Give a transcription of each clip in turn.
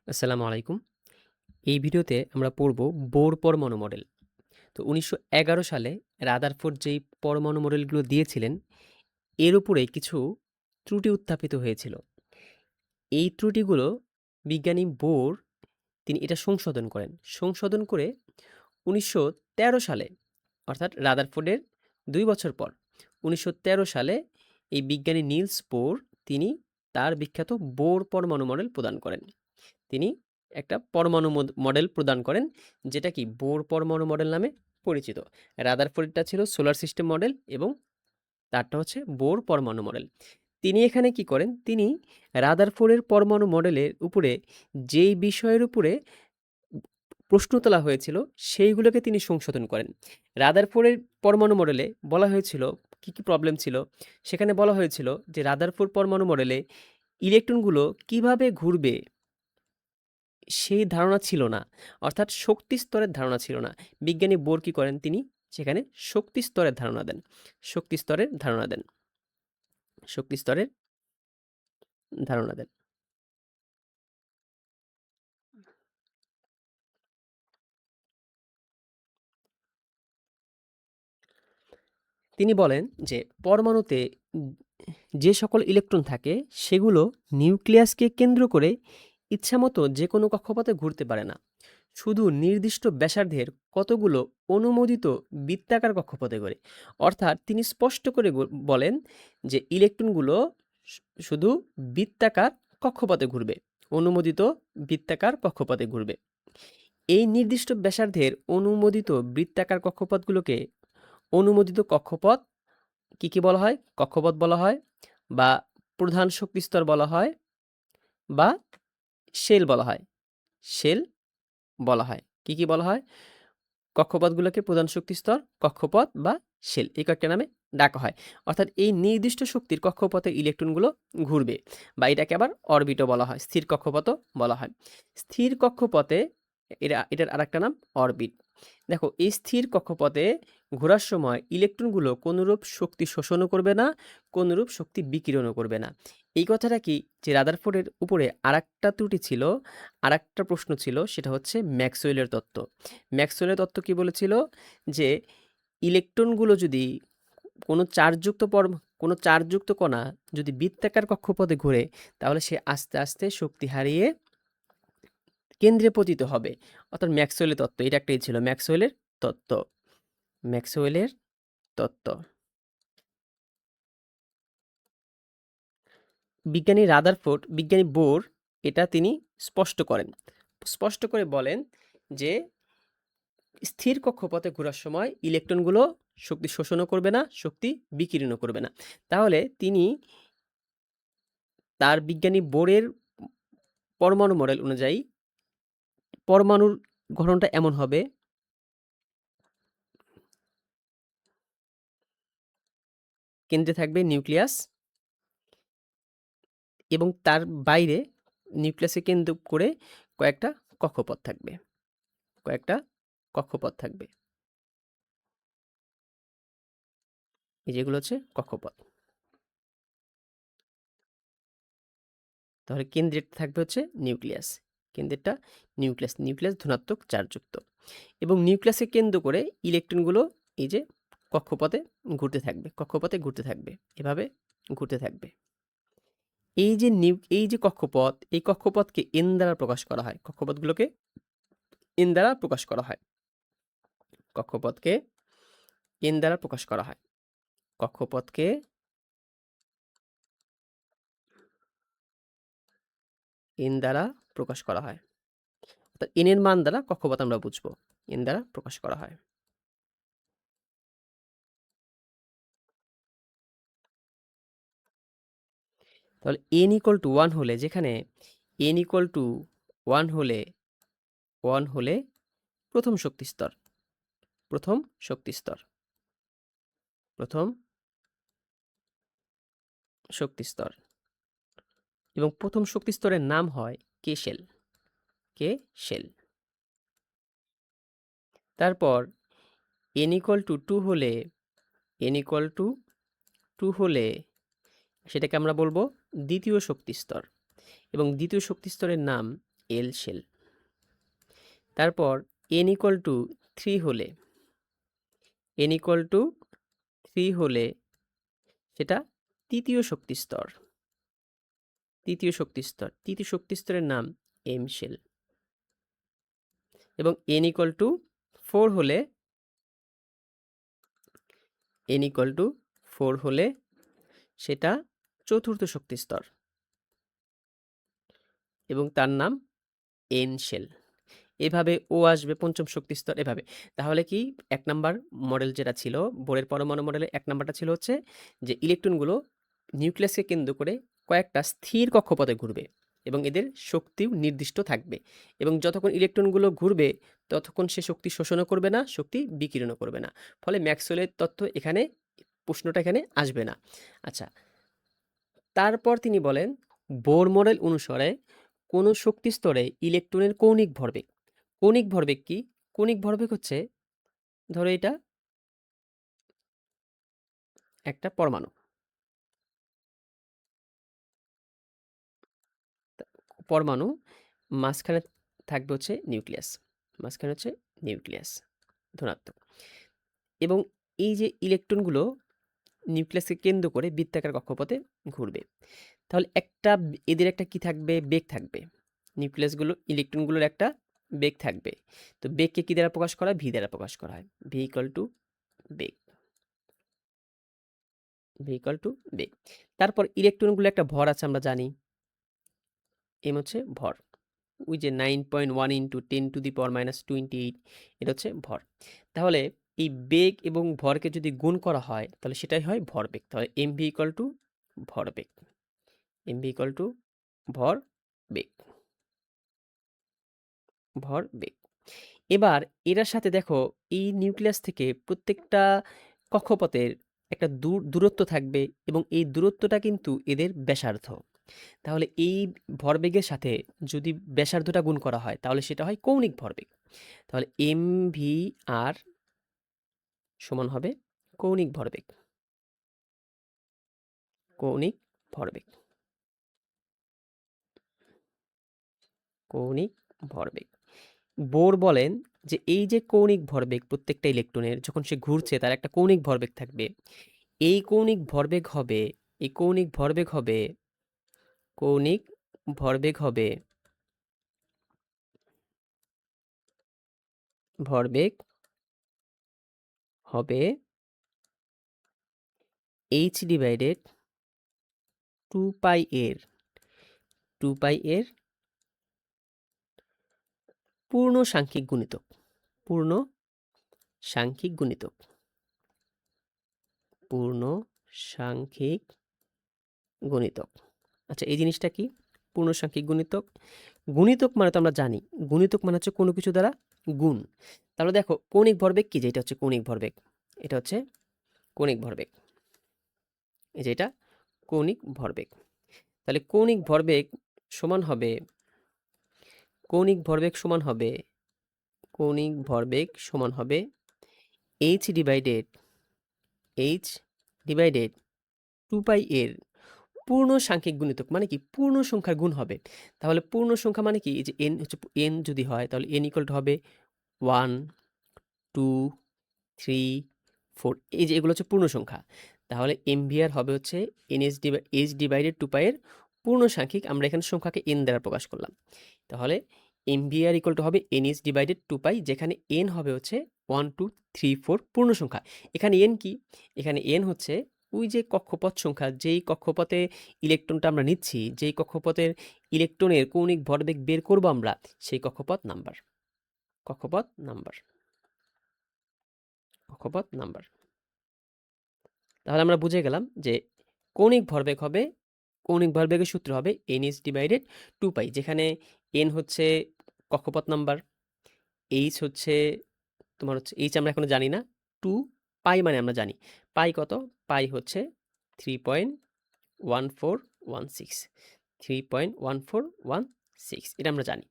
আসসালামু আলাইকুম। এই ভিডিওতে আমরা পড়ব বোর পরমাণু মডেল। তো ১৯১১ সালে রাদারফোর্ড যেই পরমাণু মডেলগুলো দিয়েছিলেন, এর উপরে কিছু ত্রুটি উত্থাপিত হয়েছিল। এই ত্রুটিগুলো বিজ্ঞানী বোর তিনি এটা সংশোধন করেন। সংশোধন করে ১৯১৩ সালে অর্থাৎ রাদারফোর্ডের ২ বছর পর ১৯১৩ সালে এই বিজ্ঞানী নিলস বোর তিনি তার বিখ্যাত বোর পরমাণু মডেল প্রদান করেন। তিনি একটা পরমাণু মডেল প্রদান করেন, যেটা কি বোর পরমাণু মডেল নামে পরিচিত। রাদারফোর্ডটা ছিল সোলার সিস্টেম মডেল এবং তারটা হচ্ছে বোর পরমাণু মডেল। তিনি এখানে কি করেন? তিনি রাদারফোর্ডের পরমাণু মডেলের উপরে যেই বিষয়ের উপরে প্রশ্ন তোলা হয়েছিল, সেইগুলোকে তিনি সংশোধন করেন। রাদারফোর্ডের পরমাণু মডেলে বলা হয়েছিল কি প্রবলেম ছিল? সেখানে বলা হয়েছিল যে রাদারফোর্ড পরমাণু মডেলে ইলেকট্রনগুলো কিভাবে ঘুরবে সেই ধারণা ছিল না। অর্থাৎ শক্তি স্তরের ধারণা ছিল না। বিজ্ঞানী বোর কি করেন? তিনি সেখানে শক্তি স্তরের ধারণা দেন। শক্তি স্তরের ধারণা দেন। শক্তি স্তরের ধারণা দেন। তিনি বলেন যে পরমাণুতে যে সকল ইলেকট্রন থাকে সেগুলো নিউক্লিয়াসকে কেন্দ্র করে ইচ্ছামতো যে কোনো কক্ষপথে ঘুরতে পারে না। শুধু নির্দিষ্ট ব্যাসার্ধের কতগুলো অনুমোদিত বৃত্তাকার কক্ষপথে ঘোরে। অর্থাৎ তিনি স্পষ্ট করে বলেন যে ইলেকট্রনগুলো শুধু বৃত্তাকার কক্ষপথে ঘুরবে। অনুমোদিত বৃত্তাকার কক্ষপথে ঘুরবে। এই নির্দিষ্ট ব্যাসার্ধের অনুমোদিত বৃত্তাকার কক্ষপথগুলোকে অনুমোদিত কক্ষপথ কি বলা হয়? কক্ষপথ বলা হয়, বা প্রধান শক্তিস্তর বলা হয়, বা শেল বলা হয়। শেল বলা হয়। কি বলা হয়? কক্ষপথগুলোকে প্রধান শক্তিস্তর, কক্ষপথ বা শেল এই কয়েকটা নামে ডাকা হয়। অর্থাৎ এই নির্দিষ্ট শক্তির কক্ষপথে ইলেকট্রনগুলো ঘুরবে, বা এটাকে আবার অরবিটও বলা হয়, স্থির কক্ষপথও বলা হয়। স্থির কক্ষপথে এটার আরেকটা নাম অরবিট। দেখো, এই স্থির কক্ষপথে ঘোরার সময় ইলেকট্রনগুলো কোনরূপ শক্তি শোষণও করবে না, কোনরূপ শক্তি বিকিরণও করবে না। এই কথাটা কি, যে রাদারফোর্ডের উপরে আরেকটা ত্রুটি ছিল, আরেকটা প্রশ্ন ছিল, সেটা হচ্ছে ম্যাক্সওয়েলের তত্ত্ব। ম্যাক্সওয়েলের তত্ত্ব কি বলেছিল? যে ইলেকট্রনগুলো যদি কোনো চার্জযুক্ত কণা যদি বৃত্তাকার কক্ষপথে ঘোরে, তাহলে সে আস্তে আস্তে শক্তি হারিয়ে কেন্দ্রে পতিত হবে। অর্থাৎ ম্যাক্সওয়েলের তত্ত্ব, এটা একটাই ছিল ম্যাক্সওয়েলের তত্ত্ব। ম্যাক্সওয়েলের তত্ত্ব। বিজ্ঞানী বোর এটা তিনি স্পষ্ট করেন। স্পষ্ট করে বলেন যে স্থির কক্ষপথে ঘোরার সময় ইলেকট্রনগুলো শক্তি শোষণও করবে না, শক্তি বিকিরণও করবে না। তাহলে তিনি তার বিজ্ঞানী বোরের পরমাণু মডেল অনুযায়ী পরমাণুর গঠনটা এমন হবে, কেন্দ্রে থাকবে নিউক্লিয়াস এবং তার বাইরে নিউক্লিয়াসকে কেন্দ্র করে কয়েকটা কক্ষপথ থাকবে। কয়েকটা কক্ষপথ থাকবে। এই যেগুলো হচ্ছে কক্ষপথ। তাহলে কেন্দ্রে থাকবে হচ্ছে নিউক্লিয়াস। কেন্দ্রেরটা নিউক্লিয়াস। নিউক্লিয়াস ধনাত্মক চার্জযুক্ত। এবং নিউক্লিয়াসকে কেন্দ্র করে ইলেকট্রনগুলো এই যে কক্ষপথে ঘুরতে থাকবে। কক্ষপথে ঘুরতে থাকবে। এভাবে ঘুরতে থাকবে। এই যে কক্ষপথ, এই কক্ষপথকে এন দ্বারা প্রকাশ করা হয়। কক্ষপথগুলোকে এন দ্বারা প্রকাশ করা হয়। কক্ষপথকে এন দ্বারা প্রকাশ করা হয়। কক্ষপথকে এন দ্বারা প্রকাশ করা হয়। অর্থাৎ এন এর মান দ্বারা কক্ষপথ আমরা বুঝবো। এন দ্বারা প্রকাশ করা হয়। তাহলে n = 1 হলে, যেখানে n = 1 হলে প্রথম শক্তিস্তর। প্রথম শক্তিস্তর। প্রথম শক্তিস্তর। এবং প্রথম শক্তিস্তরের নাম হয় কে শেল। কে শেল। তারপর n = 2 হলে, n = 2 হলে সেটাকে আমরা বলবো দ্বিতীয় শক্তিস্তর। এবং দ্বিতীয় শক্তিস্তরের নাম এল শেল। তারপর n ইকুয়াল টু 3 হলে n ইকুয়াল টু 3 হলে সেটা তৃতীয় শক্তি স্তর। তৃতীয় শক্তি স্তর। তৃতীয় শক্তি স্তরের নাম এম শেল। এবং n ইকুয়াল টু 4 হলে n ইকুয়াল টু 4 হলে সেটা চতুর্থ শক্তি স্তর এবং তার নাম এন শেল। এভাবে ও আসবে পঞ্চম শক্তি স্তর এভাবে। তাহলে কি ১ নাম্বার মডেল যেটা ছিল, বোরের পরমাণু মডেলে ১ নাম্বারটা ছিল হচ্ছে যে ইলেকট্রনগুলো নিউক্লিয়াসকে কেন্দ্র করে কয়েকটা স্থির কক্ষপথে ঘুরবে এবং এদের শক্তিও নির্দিষ্ট থাকবে এবং যতক্ষণ ইলেকট্রনগুলো ঘুরবে ততক্ষণ সে শক্তি শোষণও করবে না, শক্তি বিকিরণও করবে না। ফলে ম্যাক্সওয়েলের তত্ত্ব এখানে প্রশ্নটা এখানে আসবে না। আচ্ছা, তারপর তিনি বলেন বোর মডেল অনুসারে কোনো শক্তি স্তরে ইলেকট্রনের কৌণিক ভরবেগ। কৌণিক ভরবেগ কি? কৌণিক ভরবেগ হচ্ছে, ধরো এটা একটা পরমাণু। পরমাণু মাঝখানে থাকবে হচ্ছে নিউক্লিয়াস। মাঝখানে হচ্ছে নিউক্লিয়াস ধনাত্মক। এবং এই যে ইলেকট্রনগুলো নিউক্লিয়াসকে কেন্দ্র করে বৃত্তাকার কক্ষপথে ঘুরবে। তাহলে এদের একটা কি থাকবে? বেগ থাকবে। নিউক্লিয়াসগুলো ইলেকট্রনগুলোর একটা বেগ থাকবে। তো বেগকে কি দ্বারা প্রকাশ করা হয়? ভি দ্বারা প্রকাশ করা হয়। ভি ইকুয়াল টু বেগ। ভি ইকুয়াল টু বেগ। তারপর ইলেকট্রনগুলো একটা ভর আছে আমরা জানি। এম হচ্ছে ভর। ওই যে 9.1 ইন্টু 10⁻²৮ এটা হচ্ছে ভর। তাহলে এই বেগ এবং ভরকে যদি গুণ করা হয় তাহলে সেটাই হয় ভরবেগ। তাহলে এমভি ইকুয়াল টু ভরবেগ। এমভি ইকুয়াল টু ভরবেগ। ভরবেগ। এবার এটার সাথে দেখো এই নিউক্লিয়াস থেকে প্রত্যেকটা কক্ষপথের একটা দূরত্ব থাকবে এবং এই দূরত্বটা কিন্তু এদের ব্যাসার্ধ। তাহলে এই ভরবেগের সাথে যদি ব্যাসার্ধটা গুণ করা হয় তাহলে সেটা হয় কৌণিক ভরবেগ। তাহলে এম ভি আর সমান হবে কৌণিক ভরবেগ। কৌণিক ভরবেগ। কৌণিক ভরবেগ। বোর বলেন যে এই যে কৌণিক ভরবেগ প্রত্যেকটা ইলেকট্রনের যখন সে ঘুরছে তার একটা কৌণিক ভরবেগ থাকবে। এই কৌণিক ভরবেগ হবে এই কৌণিক ভরবেগ হবে কৌণিক ভরবেগ হবে ভরবেগ হবে h ডিভাইডেড 2 পাই এর 2 পাই এর পূর্ণ সাংখ্যিক গুণিতক। পূর্ণ সাংখ্যিক গুণিতক। পূর্ণ সাংখ্যিক গুণিতক। আচ্ছা, এই জিনিসটা কি? পূর্ণ সাংখ্যিক গুণিতক। গুণিতক মানে তো আমরা জানি, গুণিতক মানে হচ্ছে কোনো কিছু দ্বারা গুণ। তাহলে দেখো কৌণিক ভরবেগ কি? যেটা হচ্ছে কৌণিক ভরবেগ, এটা হচ্ছে কৌণিক ভরবেগ। এই যে এটা কৌণিক ভরবেগ। তাহলে কৌণিক ভরবেগ সমান হবে কৌণিক ভরবেগ সমান হবে কৌণিক ভরবেগ সমান হবে h ডিভাইডেড 2 পাই এর পূর্ণ সাংখ্যিক গুণিতক। মানে কি? পূর্ণ সংখ্যার গুণ হবে। তাহলে পূর্ণ সংখ্যা মানে কি? এই যে n হচ্ছে n যদি হয় তাহলে n ইকুয়াল টু হবে 1 2 3 4। এই যে এগুলো হচ্ছে পূর্ণ সংখ্যা। তাহলে এমভিআর হবে হচ্ছে h ডিভাইডেড 2 পাই এর পূর্ণ সাংখ্যিক। আমরা এখানে সংখ্যাকে n দ্বারা প্রকাশ করলাম। তাহলে এমভিআর ইকুয়াল টু হবে nh ডিভাইডেড 2 পাই, যেখানে n হবে হচ্ছে 1 2 3 4 পূর্ণ সংখ্যা। এখানে n কি? এখানে n হচ্ছে ওই যে কক্ষপথ সংখ্যা, যেই কক্ষপথে ইলেকট্রনটা আমরা নিচ্ছি, যেই কক্ষপথের ইলেকট্রনের কৌণিক ভরবেগ বের করব আমরা, সেই কক্ষপথ নাম্বার। কক্ষপথ নাম্বার। কক্ষপথ নাম্বার। তাহলে আমরা বুঝে গেলাম যে কৌণিক ভরবেগ হবে, কৌণিক ভরবেগের সূত্র হবে nh ডিভাইডেড 2 পাই, যেখানে n হচ্ছে কক্ষপথ নাম্বার, h হচ্ছে তোমার হচ্ছে h আমরা এখনো জানি না, 2 পাই মানে আমরা জানি। পাই কত? পাই হচ্ছে 3.1416। 3.1416 এটা আমরা জানি।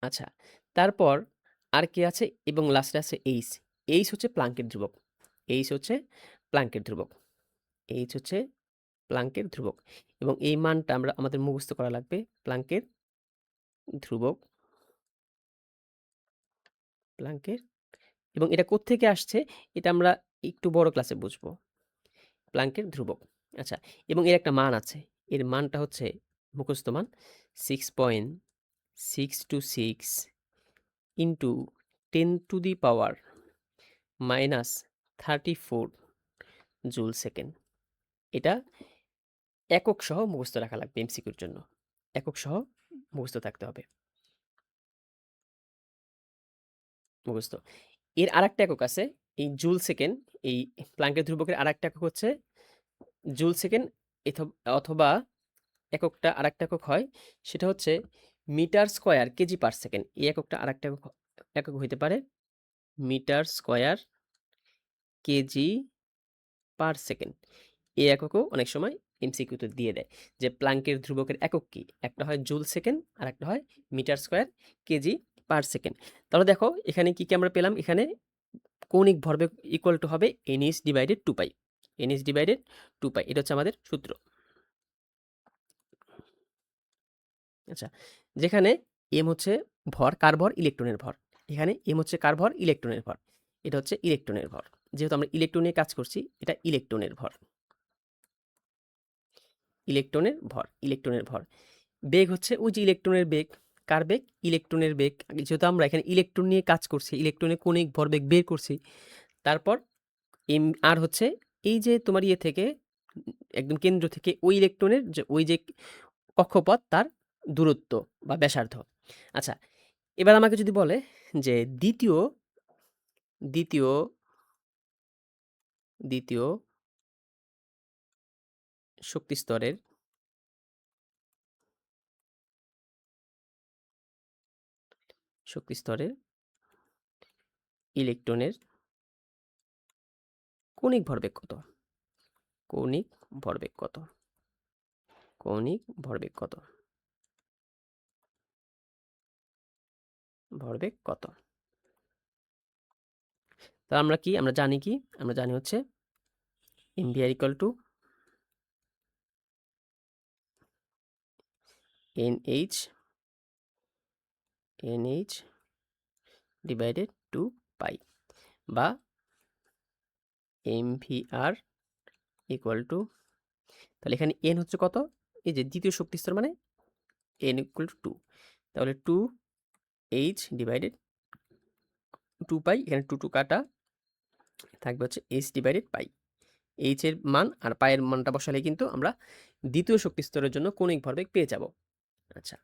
আচ্ছা, তারপর আর কি আছে? এবং লাস্টে আছে এইচ। এইচ হচ্ছে প্লাঙ্কের ধ্রুবক। এইচ হচ্ছে প্লাঙ্কের ধ্রুবক। এইচ হচ্ছে প্লাঙ্কের ধ্রুবক, এবং এই মানটা আমাদের মুখস্থ করা লাগবে। প্লাঙ্কের ধ্রুবক, প্লাঙ্কের, এবং এটা কোত্থেকে আসছে এটা আমরা একটু বড় ক্লাসে বুঝবো। প্লাঙ্কের ধ্রুবক, আচ্ছা, এবং এর একটা মান আছে। এর মানটা হচ্ছে মুখস্থ মান 6.626 ইন্টু 10⁻⁻34 জুল সেকেন্ড। এটা একক সহ মুখস্থ রাখা লাগবে এমসিকিউর জন্য। একক সহ মুখস্থ থাকতে হবে, মুখস্থ। এর আরেকটা একক আছে, এই জুল সেকেন্ড। এই প্লাঙ্কের ধ্রুবকের আরেকটা একক হচ্ছে জুল সেকেন্ড, অথবা এককটা আরেকটা একক হয়, সেটা হচ্ছে metre square KG per second. এই এককটা আরেকটা একক হইতে পারে metre square KG per second. এই এককও অনেক সময় এমসিকিউতে দিয়ে দেয় যে প্লাঙ্কের ধ্রুবকের একক কি। একটা হয় জুল সেকেন্ড আর একটা হয় metre square KG per second. তাহলে দেখো এখানে কি কি আমরা পেলাম। এখানে কৌণিক ভরবেগ ইকুয়াল টু হবে NH ডিভাইডেড 2π। NH ডিভাইডেড 2π, এটা হচ্ছে আমাদের সূত্র। আচ্ছা, যেখানে এম হচ্ছে ভর, কার ভর? ইলেকট্রনের ভর। এখানে এম হচ্ছে কার ভর? ইলেকট্রনের ভর। এটা হচ্ছে ইলেকট্রনের ভর। যেহেতু আমরা ইলেকট্রন নিয়ে কাজ করছি, এটা ইলেকট্রনের ভর। ইলেকট্রনের ভর, ইলেকট্রনের ভর। বেগ হচ্ছে ওই যে ইলেকট্রনের বেগ। কার বেগ? ইলেকট্রনের বেগ। যেহেতু আমরা এখানে ইলেকট্রন নিয়ে কাজ করছি, ইলেকট্রনের কৌণিক ভরবেগ বের করছি। তারপর এম আর হচ্ছে এই যে তোমার ইয়ে থেকে একদম কেন্দ্র থেকে ওই ইলেকট্রনের যে ওই যে কক্ষপথ, তার দূরত্ব বা ব্যাসার্ধ। আচ্ছা, এবার আমাকে যদি বলে যে দ্বিতীয় দ্বিতীয় দ্বিতীয় শক্তি স্তরের ইলেকট্রনের কৌণিক ভরবেগ কত? কৌণিক ভরবেগ কত? কৌণিক ভরবেগ কত? ভরবেগ কত? তা আমরা কি জানি কি? আমরা জানি হচ্ছে mvr equal to nh divided 2π, বা mvr ইকুয়াল টু, তাহলে এখানে n হচ্ছে কত? এই যে দ্বিতীয় শক্তি স্তর মানে n ইকুয়াল টু 2, তাহলে 2h ডিভাইডেড 2π, এখানে 2 কাটা থাকবে হচ্ছে h ডিভাইডেড পাই। এইচ এর মান আর পায়ের মানটা বসালে কিন্তু আমরা দ্বিতীয় শক্তি স্তরের জন্য কৌণিক ভরবেগ পেয়ে যাব। আচ্ছা,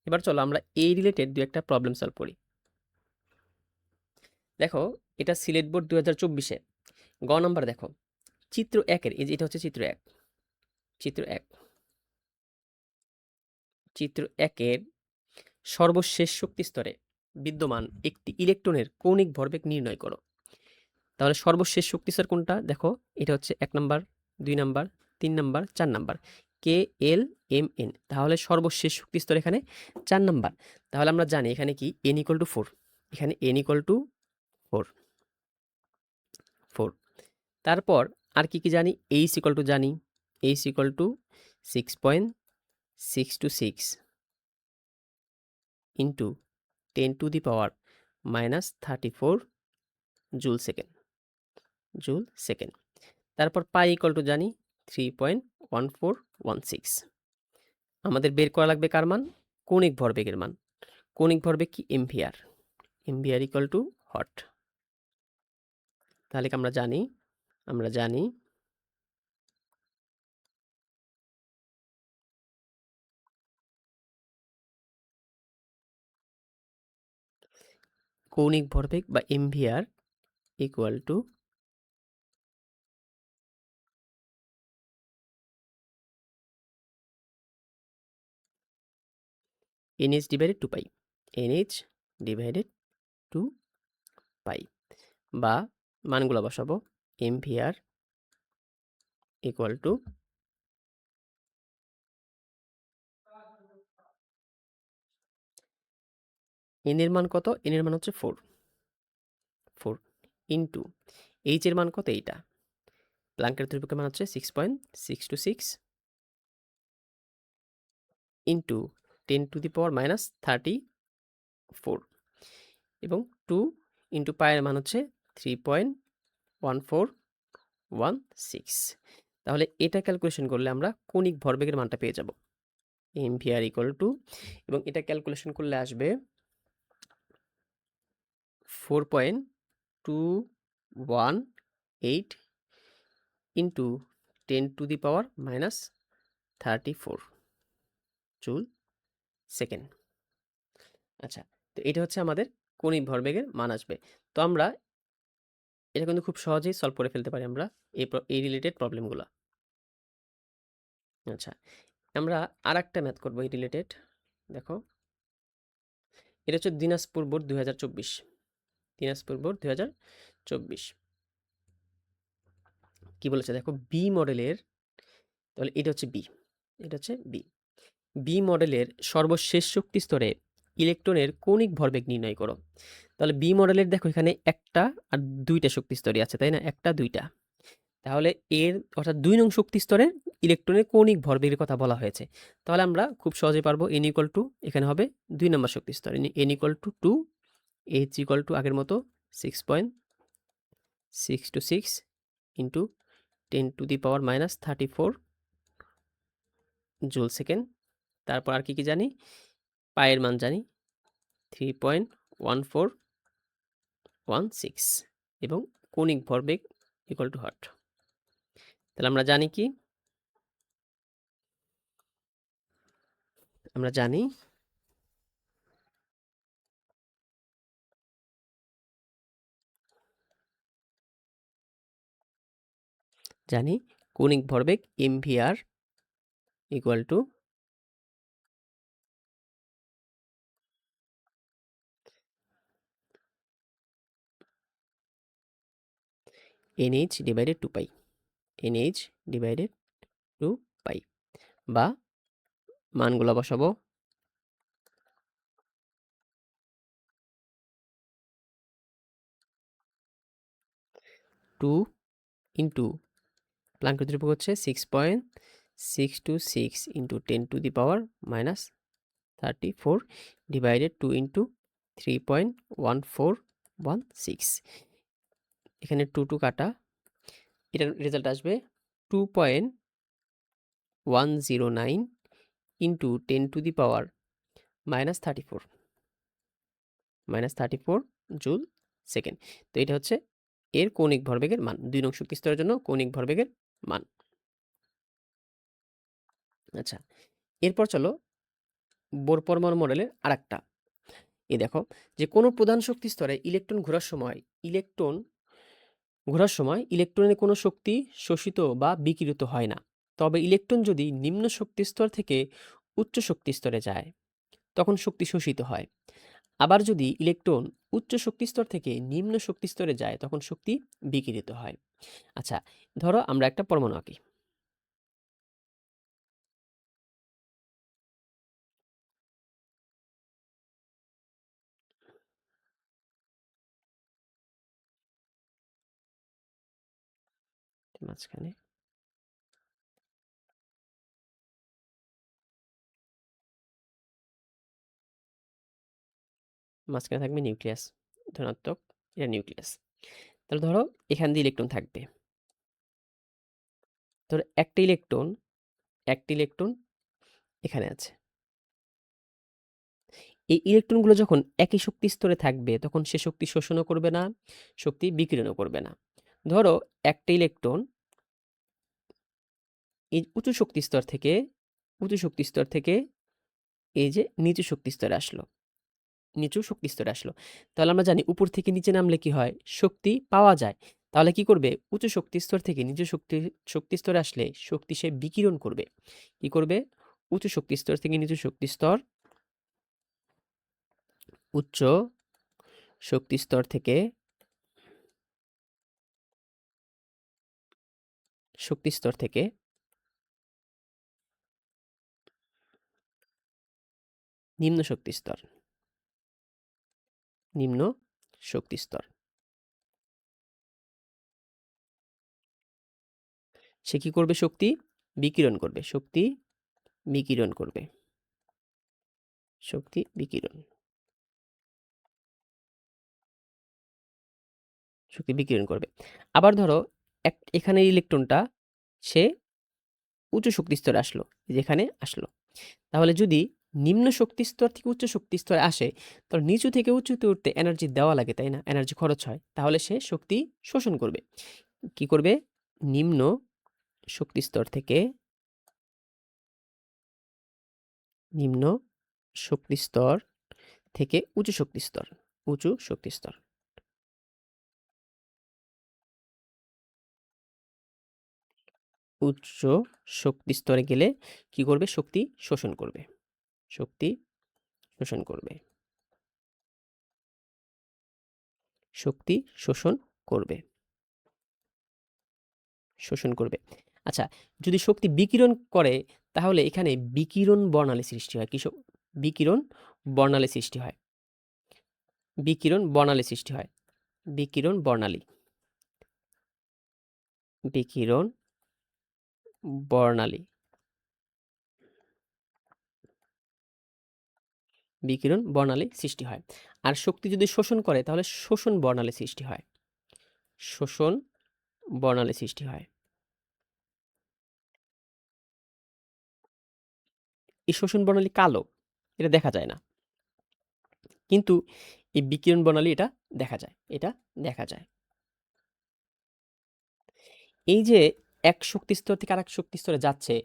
এবার চলো আমরা এই রিলেটেড দু একটা প্রবলেম সলভ করি। দেখো, এটা সিলেট বোর্ড 2024-এ গ নাম্বার। দেখো চিত্র 1-এর, এই যে এটা হচ্ছে চিত্র 1, চিত্র 1, চিত্র 1-এর সর্বশেষ শক্তি স্তরে বিদ্যমান একটি ইলেকট্রনের কৌণিক ভরবেগ নির্ণয় করো। তাহলে সর্বশেষ শক্তি স্তর কোনটা? দেখো এটা হচ্ছে 1 নাম্বার, 2 নাম্বার, 3 নাম্বার, 4 নাম্বার, কে এল এম এন। তাহলে সর্বশেষ শক্তি স্তর এখানে 4 নাম্বার। তাহলে আমরা জানি এখানে কি n ইকুয়াল টু 4, এখানে n ইকুয়াল টু 4, 4। তারপর আর কি কি জানি? h ইকুয়াল টু জানি, h equal to 6.626 into 10⁻⁻34 joule second, joule second. তারপর পাই ইকুয়াল টু জানি 3.1416। আমাদের বের করা লাগবে কার মান? কৌণিক ভরবেগের মান। কৌণিক ভরবেগ কি? mvr। mvr ইকুয়াল টু হট। তাহলে কি আমরা জানি কৌণিক ভরবেগ বা mvr equal to nh divided 2π, nh divided 2π, বা মানগুলো বসাবো mvr ইকুয়াল টু n এর মান কত? n এর মান হচ্ছে 4 ইন্টু h এর মান কত? এইটা প্লাঙ্কের ধ্রুবকের মান হচ্ছে 6.626 ইন্টু 10⁻³ এবং 2 ইন্টু পায়ের মান হচ্ছে 3.1416। তাহলে এটা ক্যালকুলেশন করলে আমরা কণিক ভরবেগের মানটা পেয়ে যাব। mvr ইকুয়াল টু, এবং এটা ক্যালকুলেশন করলে আসবে 4.218 ইন্টু 10⁻³ জুল সেকেন্ড। আচ্ছা, তো এটা হচ্ছে আমাদের কণিক ভরবেগের মান আসবে। তো আমরা এটা কিন্তু খুব সহজেই সলভ করে ফেলতে পারি আমরা এই রিলেটেড প্রবলেমগুলা। আচ্ছা, আমরা আরেকটা ম্যাথ করব এই রিলেটেড। দেখো, এটা হচ্ছে দিনাজপুর বোর্ড 2024। দিনাজপুর বোর্ড 2024 কি বলেছে দেখো, বি মডেলের, তাহলে এটা হচ্ছে বি, এটা হচ্ছে বি। বি মডেলের সর্বশেষ শক্তি স্তরে ইলেকট্রনের কৌণিক ভরবেগ নির্ণয় করো। তাহলে বি মডেলের দেখো এখানে একটা আর দুইটা শক্তি স্তরই আছে, তাই না? একটা দুইটা। তাহলে এর অর্থাৎ 2 নং শক্তি স্তরের ইলেকট্রনের কৌণিক ভরবেগের কথা বলা হয়েছে। তাহলে আমরা খুব সহজেই পারবো n ইকুয়াল টু, এখানে হবে 2 নম্বর শক্তি স্তর, n equal to 2, h equal to আগের মতো 6.626 ইন্টু 10⁻³ জুল সেকেন্ড। তারপর আর কি জানি, পায়ের মান জানি 3.1416 এবং কৌণিক ভরবেগ ইকুয়াল টু হট। তাহলে আমরা জানি কি, আমরা জানি কৌণিক ভরবেগ mvr equal to nh divided 2 pi, nh divided 2 পাই, বা মানগুলো বসাবো 2 ইন্টু প্লাঙ্কের ধ্রুবক হচ্ছে 6.626 ইন্টু 10⁻³ ডিভাইডেড 2 ইন্টু 3.1416। এখানে 2 কাটা, এটার রেজাল্ট আসবে 2.109 ইন্টু 10⁻³ জুল সেকেন্ড। তো এটা হচ্ছে এর কৌণিক ভরবেগের মান, 2 নং শক্তি স্তরের জন্য কৌণিক ভরবেগের মান। আচ্ছা, এরপর চলো বোর পরমাণু মডেলের আরেকটা। দেখো যে কোনো প্রধান শক্তি স্তরে ইলেকট্রন ঘোরার সময় ইলেকট্রনের কোনো শক্তি শোষিত বা বিকিরিত হয় না। তবে ইলেকট্রন যদি নিম্ন শক্তি স্তর থেকে উচ্চ শক্তি স্তরে যায় তখন শক্তি শোষিত হয়। আবার যদি ইলেকট্রন উচ্চ শক্তি স্তর থেকে নিম্ন শক্তি স্তরে যায় তখন শক্তি বিকিরিত হয়। আচ্ছা, ধরো আমরা একটা পরমাণু আঁকি। মাঝখানে থাকবে নিউক্লিয়াস, ধনাত্মক, এটা নিউক্লিয়াস। তাহলে ধরো এখান দিয়ে ইলেকট্রন থাকবে। ধরো একটা ইলেকট্রন এখানে আছে। এই ইলেকট্রনগুলো যখন একই শক্তি স্তরে থাকবে তখন সে শক্তি শোষণও করবে না, শক্তি বিকিরণও করবে না। ধরো একটা ইলেকট্রন এই উঁচু শক্তি স্তর থেকে এই যে নিচু শক্তি স্তরে আসলো। তাহলে আমরা জানি উপর থেকে নিচে নামলে কি হয়, শক্তি পাওয়া যায়। তাহলে কি করবে, উঁচু শক্তি স্তর থেকে নিচু শক্তি স্তরে আসলে শক্তি সে বিকিরণ করবে। কি করবে, উঁচু শক্তি স্তর থেকে নিচু উচ্চ শক্তি স্তর থেকে নিম্ন শক্তি স্তর সে কি করবে? শক্তি বিকিরণ করবে। শক্তি বিকিরণ করবে। শক্তি বিকিরণ। শক্তি বিকিরণ করবে। আবার ধরো এখানে ইলেকট্রনটা সে উচ্চ শক্তি স্তরে আসলো। যেখানে আসলো। তাহলে যদি নিম্ন শক্তি স্তর থেকে উচ্চ শক্তি স্তরে আসে, তাহলে নিচু থেকে উঁচুতে উঠতে এনার্জি দেওয়া লাগে, তাই না? এনার্জি খরচ হয়। তাহলে সে শক্তি শোষণ করবে। কি করবে? নিম্ন শক্তি স্তর থেকে নিম্ন শক্তি স্তর থেকে উঁচু শক্তি স্তর। উঁচু শক্তি স্তর। উচ্চ শক্তি স্তরে গেলে কি করবে? শক্তি শোষণ করবে। শক্তি শোষণ করবে। শক্তি শোষণ করবে। শোষণ করবে। আচ্ছা, যদি শক্তি বিকিরণ করে তাহলে এখানে বিকিরণ বর্ণালী সৃষ্টি হয়। বিকিরণ বর্ণালী সৃষ্টি হয়। বিকিরণ বর্ণালী সৃষ্টি হয়। বিকিরণ বর্ণালী। বিকিরণ বর্ণালী। বিকিরণ বর্ণালী সৃষ্টি হয়। আর শক্তি যদি শোষণ করে তাহলে শোষণ বর্ণালী সৃষ্টি হয়। শোষণ বর্ণালী সৃষ্টি হয়। এই শোষণ বর্ণালী কালো, এটা দেখা যায় না, কিন্তু এই বিকিরণ বর্ণালী এটা দেখা যায়। এটা দেখা যায়। এই যে এক শক্তি স্তর থেকে আরেক শক্তি স্তরে যাচ্ছে,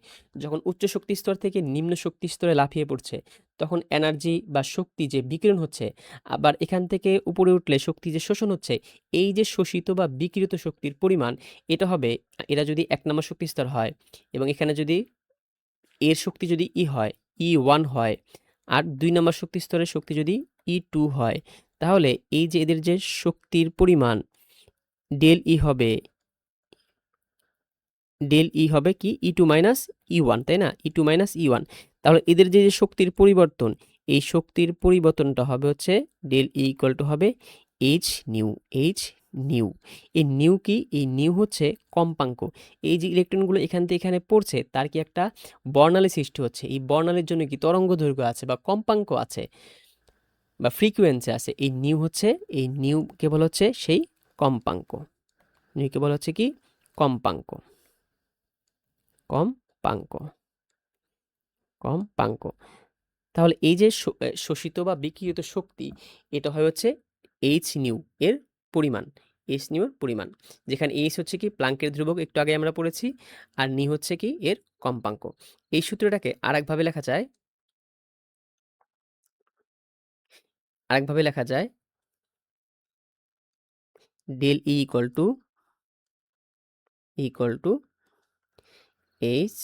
যখন উচ্চ শক্তি স্তর থেকে নিম্ন শক্তি স্তরে লাফিয়ে পড়ছে, তখন এনার্জি বা শক্তি যে বিকিরণ হচ্ছে, আবার এখান থেকে উপরে উঠলে শক্তি যে শোষণ হচ্ছে, এই যে শোষিত বা বিকিরিত শক্তির পরিমাণ, এটা হবে, এরা যদি ১ নম্বর শক্তি স্তর হয় এবং এখানে যদি এর শক্তি যদি হয়, E1 হয়, আর ২ নম্বর শক্তি স্তরের শক্তি যদি E2 হয়, তাহলে এই যে এদের যে শক্তির পরিমাণ ডেল ই হবে, ডেল ই হবে কি? E2 মাইনাস E1, তাই না? E2 minus E1। তাহলে এদের যে শক্তির পরিবর্তন, এই শক্তির পরিবর্তনটা হবে হচ্ছে ডেল ই ইকুয়াল টু হবে এইচ নিউ। H new. এই নিউ কি? এই নিউ হচ্ছে কম্পাঙ্ক। এই যে ইলেকট্রনগুলো এখান থেকে এখানে পড়ছে, তার কি একটা বর্ণালী সৃষ্টি হচ্ছে। এই বর্ণালীর জন্য কি তরঙ্গ দৈর্ঘ্য আছে বা কম্পাঙ্ক আছে বা ফ্রিকোয়েন্সি আছে। এই নিউ হচ্ছে, এই নিউ কেবল হচ্ছে সেই কম্পাঙ্ক। নিউ কেবল হচ্ছে কি? কম্পাঙ্ক। কম্পাঙ্ক। কম্পাঙ্ক। তাহলে এই যে শোষিত বা বিকিরিত শক্তি, এটা হয় হচ্ছে এইচ নিউ এর পরিমাণ। এইচ নিউ এর পরিমাণ। যেখানে এইচ হচ্ছে কি? প্লাঙ্কের ধ্রুবক, একটু আগে আমরা পড়েছি। আর নিউ হচ্ছে কি? এর কম্পাঙ্ক। এই সূত্রটাকে আরেকভাবে লেখা যায়। আরেকভাবে লেখা যায় del E equal to H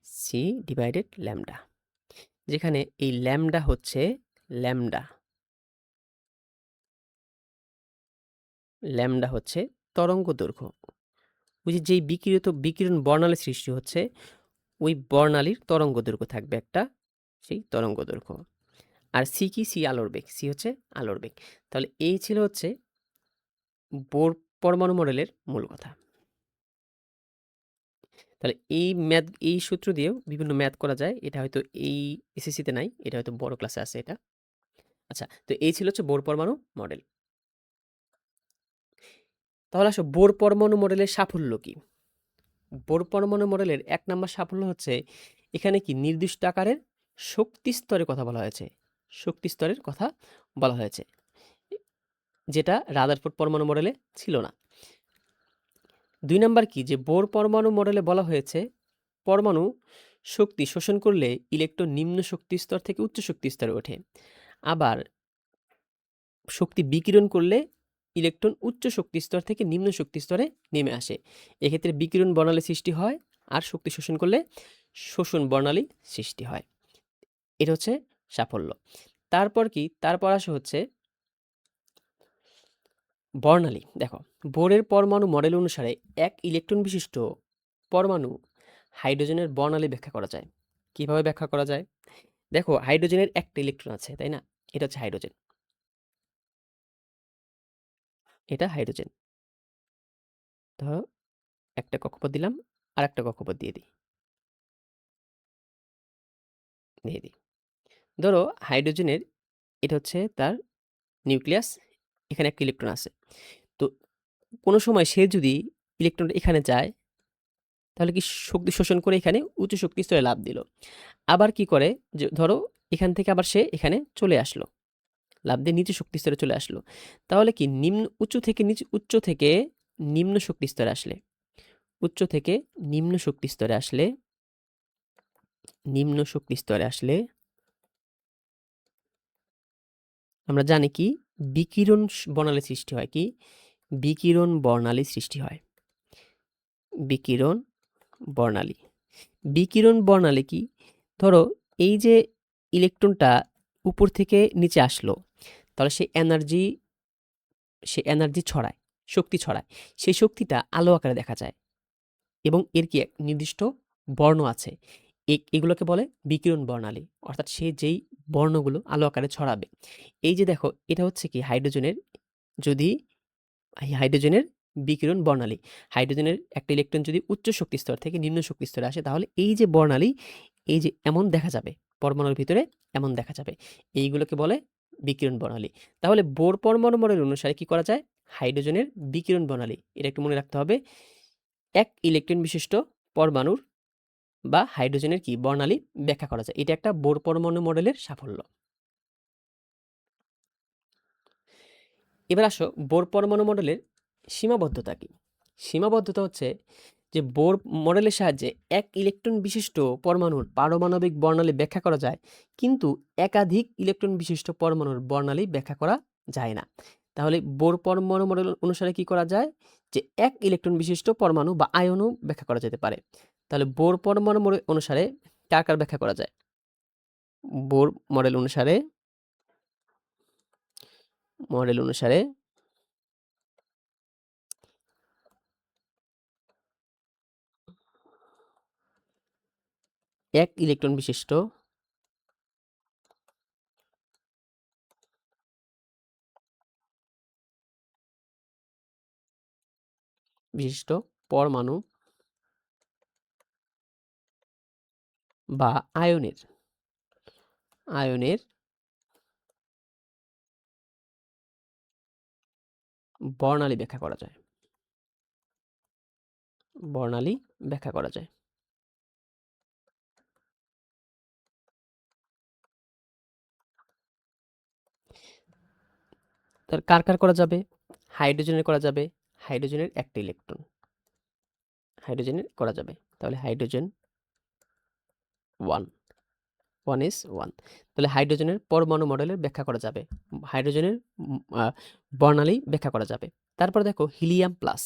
C divided lambda. যেখানে এই ল্যামডা হচ্ছে ল্যামডা ল্যামডা হচ্ছে তরঙ্গ দৈর্ঘ্য। ওই যে যেই বিকিরণ বর্ণালী সৃষ্টি হচ্ছে, ওই বর্ণালীর তরঙ্গ দৈর্ঘ্য থাকবে একটা, সেই তরঙ্গ দৈর্ঘ্য। আর সি কি? সি আলোর বেগ। সি হচ্ছে আলোর বেগ। তাহলে এই ছিল হচ্ছে বোর পরমাণু মডেলের মূল কথা। তাহলে এই সূত্র দিয়েও বিভিন্ন ম্যাথ করা যায়। এটা হয়তো এই এসএসসিতে নাই, এটা হয়তো বড় ক্লাসে আছে এটা। আচ্ছা, তো এই ছিল হচ্ছে বোর পরমাণু মডেল। তাহলে আসো বোর পরমাণু মডেলের সাফল্য কি? বোর পরমাণু মডেলের ১ নাম্বার সাফল্য হচ্ছে এখানে কি নির্দিষ্ট আকারের শক্তি স্তরের কথা বলা হয়েছে। শক্তি স্তরের কথা বলা হয়েছে। যেটা রাদারফোর্ড পরমাণু মডেলে ছিল না। ২ নাম্বার কি? যে বোর পরমাণু মডেলে বলা হয়েছে পরমাণু শক্তি শোষণ করলে ইলেকট্রন নিম্ন শক্তি স্তর থেকে উচ্চ শক্তি স্তরে ওঠে। আবার শক্তি বিকিরণ করলে ইলেকট্রন উচ্চ শক্তি স্তর থেকে নিম্ন শক্তি স্তরে নেমে আসে। এক্ষেত্রে বিকিরণ বর্ণালী সৃষ্টি হয়, আর শক্তি শোষণ করলে শোষণ বর্ণালী সৃষ্টি হয়। এটা হচ্ছে সাফল্য। তারপর কি? তারপর আসে হচ্ছে বর্ণালী। দেখো, বোরের পরমাণু মডেল অনুসারে এক ইলেকট্রন বিশিষ্ট পরমাণু হাইড্রোজেনের বর্ণালী ব্যাখ্যা করা যায়। কিভাবে ব্যাখ্যা করা যায়? দেখো, হাইড্রোজেনের একটা ইলেকট্রন আছে, তাই না? এটা হচ্ছে হাইড্রোজেন। এটা হাইড্রোজেন। ধরো একটা কক্ষপথ দিলাম, আরেকটা কক্ষপথ দিয়ে দিই। ধরো হাইড্রোজেনের এটা হচ্ছে তার নিউক্লিয়াস, এখানে একটা ইলেকট্রন আছে। তো কোনো সময় সে যদি ইলেকট্রনটা এখানে যায়, তাহলে কি শক্তি শোষণ করে এখানে উচ্চ শক্তি স্তরে লাফ দিল। আবার কি করে, যে ধরো এখান থেকে আবার সে এখানে চলে আসলো, লাফ দিয়ে নিচু শক্তি স্তরে চলে আসলো। তাহলে কি উচ্চ থেকে নিম্ন শক্তি স্তরে আসলে, উচ্চ থেকে নিম্ন শক্তি স্তরে আসলে, নিম্ন শক্তি স্তরে আসলে আমরা জানি কি বিকিরণ বর্ণালী সৃষ্টি হয়। কি বিকিরণ বর্ণালী সৃষ্টি হয়। বিকিরণ বর্ণালী। বিকিরণ বর্ণালী কি, ধরো এই যে ইলেকট্রনটা উপর থেকে নিচে আসলো, তাহলে সে এনার্জি ছড়ায়, শক্তি ছড়ায়। সেই শক্তিটা আলো আকারে দেখা যায় এবং এর কি এক নির্দিষ্ট বর্ণ আছে। এগুলোকে বলে বিকিরণ বর্ণালী। অর্থাৎ সে যেই বর্ণগুলো আলো আকারে ছড়াবে। এই যে দেখো, এটা হচ্ছে কি হাইড্রোজেনের, যদি হাইড্রোজেনের বিকিরণ বর্ণালী। হাইড্রোজেনের একটা ইলেকট্রন যদি উচ্চ শক্তি স্তর থেকে নিম্ন শক্তি স্তরে আসে, তাহলে এই যে বর্ণালী, এই যে এমন দেখা যাবে, পরমাণুর ভিতরে এমন দেখা যাবে। এইগুলোকে বলে বিকিরণ বর্ণালী। তাহলে বোর পরমাণু মডেল অনুসারে কি করা যায়? হাইড্রোজেনের বিকিরণ বর্ণালী, এটা একটু মনে রাখতে হবে। এক ইলেকট্রন বিশিষ্ট পরমাণুর বা হাইড্রোজেনের কি বর্ণালী ব্যাখ্যা করা যায়। এটা একটা বোর পরমাণু মডেলের সাফল্য। এবার আসো বোর পরমাণু মডেলের সীমাবদ্ধতা কি। সীমাবদ্ধতা হচ্ছে যে বোর মডেলের সাহায্যে এক ইলেকট্রন বিশিষ্ট পরমাণুর পারমাণবিক বর্ণালী ব্যাখ্যা করা যায়, কিন্তু একাধিক ইলেকট্রন বিশিষ্ট পরমাণুর বর্ণালী ব্যাখ্যা করা যায় না। তাহলে বোর পরমাণু মডেল অনুসারে কি করা যায়, যে এক ইলেকট্রন বিশিষ্ট পরমাণু বা আয়নও ব্যাখ্যা করা যেতে পারে। তাহলে বোর পরমাণু মডেল অনুসারে কার কার ব্যাখ্যা করা যায়? বোর মডেল অনুসারে মডেল অনুসারে এক ইলেকট্রন বিশিষ্ট পরমাণু বা আয়নের বর্ণালী ব্যাখ্যা করা যায়। বর্ণালী ব্যাখ্যা করা যায়। তার কার কার করা যাবে? হাইড্রোজেনের করা যাবে। হাইড্রোজেনের একটা ইলেকট্রন, হাইড্রোজেনের করা যাবে। তাহলে হাইড্রোজেন 1, 1 is 1। তাহলে হাইড্রোজেনের পরমাণু মডেলের ব্যাখ্যা করা যাবে, হাইড্রোজেনের বর্ণালী ব্যাখ্যা করা যাবে। তারপর দেখো helium plus.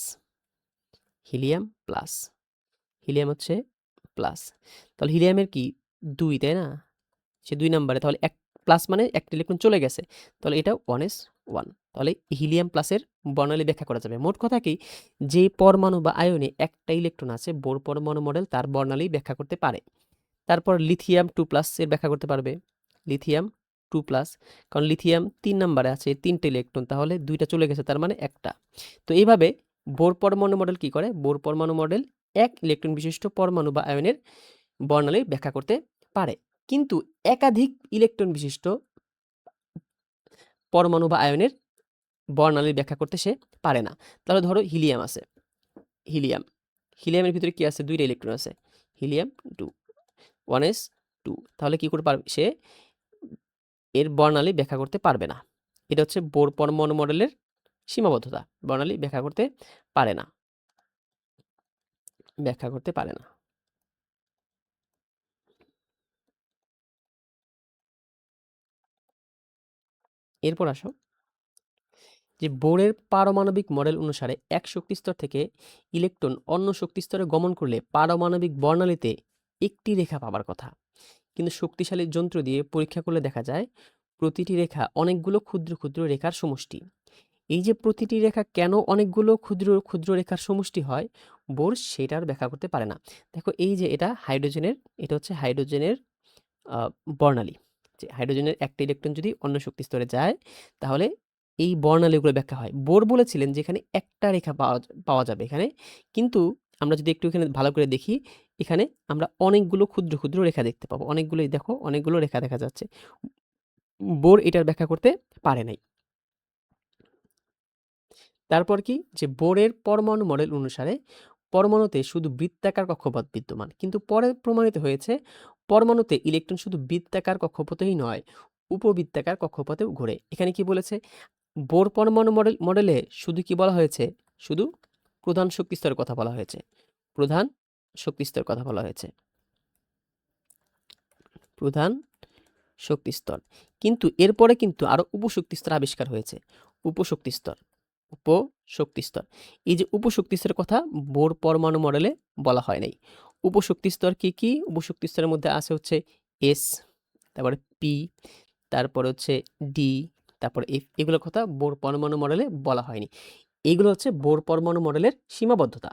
Helium plus, helium হচ্ছে প্লাস। তাহলে হিলিয়ামের কি 2, তাই না? সে 2 নাম্বারে, তাহলে এক প্লাস মানে একটা ইলেকট্রন চলে গেছে, তাহলে এটা 1s1। তাহলে হিলিয়াম প্লাসের বর্ণালী ব্যাখ্যা করা যাবে। মোট কথা কি, যে পরমাণু বা আয়নে একটা ইলেকট্রন আছে, বোর পরমাণু মডেল তার বর্ণালী ব্যাখ্যা করতে পারে। তারপর লিথিয়াম 2 প্লাস এর ব্যাখ্যা করতে পারবে। লিথিয়াম 2 প্লাস, কারণ লিথিয়াম 3 নাম্বারে আছে, 3টে ইলেকট্রন, তাহলে 2টা চলে গেছে, তার মানে একটা। তো এইভাবে বোর পরমাণু মডেল কি করে? বোর পরমাণু মডেল এক ইলেকট্রন বিশিষ্ট পরমাণু বা আয়নের বর্ণালী ব্যাখ্যা করতে পারে, কিন্তু একাধিক ইলেকট্রন বিশিষ্ট পরমাণু বা আয়নের বর্ণালী ব্যাখ্যা করতে সে পারে না। তাহলে ধরো হিলিয়াম আছে, হিলিয়ামের ভিতরে কি আছে? 2টা ইলেকট্রন আছে, হিলিয়াম 2, 1s2। তাহলে কি করে পারবে সে? এর বর্ণালী ব্যাখ্যা করতে পারবে না। এটা হচ্ছে বোর পরমাণু মডেলের সীমাবদ্ধতা, বর্ণালী ব্যাখ্যা করতে পারে না, ব্যাখ্যা করতে পারে না। এরপর আসো যে বোরের পারমাণবিক মডেল অনুসারে এক শক্তি স্তর থেকে ইলেকট্রন অন্য শক্তি স্তরে গমন করলে পারমাণবিক বর্ণালীতে একটি রেখা পাবার কথা, কিন্তু শক্তিশালী যন্ত্র দিয়ে পরীক্ষা করলে দেখা যায় প্রতিটি রেখা অনেকগুলো ক্ষুদ্র ক্ষুদ্র রেখার সমষ্টি। এই যে প্রতিটি রেখা কেন অনেকগুলো ক্ষুদ্র ক্ষুদ্র রেখার সমষ্টি হয়, বোর সেটার ব্যাখ্যা করতে পারে না। দেখো এই যে এটা হাইড্রোজেনের, এটা হচ্ছে হাইড্রোজেনের বর্ণালী। যে হাইড্রোজেনের একটা ইলেকট্রন যদি অন্য শক্তি স্তরে যায়, তাহলে এই বর্ণালীগুলো ব্যাখ্যা হয়। বোর বলেছিলেন যে এখানে একটা রেখা পাওয়া যাবে এখানে, কিন্তু আমরা যদি একটু এখানে ভালো করে দেখি, এখানে আমরা অনেকগুলো ক্ষুদ্র, ক্ষুদ্র রেখা দেখতে পাবো। অনেকগুলোই দেখো, অনেকগুলো রেখা দেখা যাচ্ছে। বোর এটার ব্যাখ্যা করতে পারে নাই। তারপর কি? যে বোরের পরমাণু মডেল অনুসারে পরমাণুতে শুধু বৃত্তাকার কক্ষপথ বিদ্যমান। কিন্তু পরে প্রমাণিত হয়েছে পরমাণুতে ইলেকট্রন শুধু বৃত্তাকার কক্ষপথেই নয়, উপবৃত্তাকার কক্ষপথেও ঘোরে। এখানে কি বলেছে? বোর পরমাণু মডেলে শুধু কি বলা হয়েছে? শুধু প্রধান শক্তি স্তরের কথা বলা হয়েছে। প্রধান শক্তি স্তরের কথা বলা হয়েছে। প্রধান শক্তি স্তর। কিন্তু এরপরে কিন্তু আরো উপশক্তি স্তর আবিষ্কার হয়েছে। উপশক্তি স্তর। উপশক্তি স্তর। এই যে উপশক্তি স্তরের কথা বোর পরমাণু মডেলে বলা হয় নাই। উপশক্তি স্তর কি, কি? উপশক্তি স্তরের মধ্যে আছে হচ্ছে এস, তারপরে পি, তারপরে হচ্ছে ডি, তারপরে এফ। এগুলোর কথা বোর পরমাণু মডেলে বলা হয়নি। এগুলো হচ্ছে বোর পরমাণু মডেলের সীমাবদ্ধতা।